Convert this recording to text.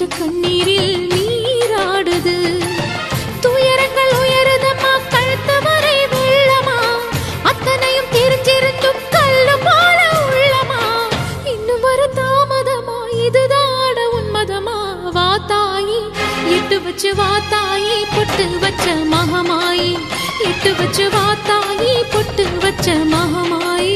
கண்ணீரில் நீராடுது. துயரங்கள் உயருதம்மா, கழுத்து வரை வெள்ளமா, அத்தனையும் தெரிஞ்சிருந்தும் கல்லு போல உள்ளமா. இன்னும் வர தாமதமா, இதுதாட உன்மதமா? வா தாயி, எட்டு வச்சு வா தாயி, பொட்டு வச்ச மகமாயி. எட்டு வச்சு வா தாயி, பொட்டு வச்ச மகமாயி.